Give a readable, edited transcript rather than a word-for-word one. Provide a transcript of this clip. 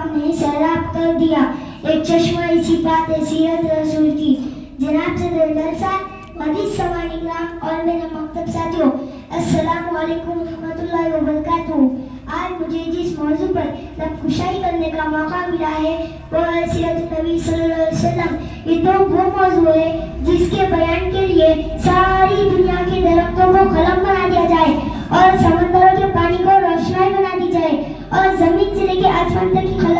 आपने सैराब कर दिया, एक चश्मा इसी बात है सीरत रसूल की। जनाब सदर जलसा, हदीस सवानी ग्राम और मेरे मकतब साथियों, अस्सलामु अलैकुम रहमतुल्लाहि व बरकातुहू। आज मुझे जिस मौजू पर तबकुशाई करने का मौका मिला है वो है सीरत नबी सल्लल्लाहु अलैहि वसल्लम। ये तो वो मौजू है जिसके बयान के लिए सारी दुनिया के दरख्तों को कलम बना दिया जाए और समंदरों के पानी को रोशनाई बना दी जाए और जमीन से लेकर आसमान तक की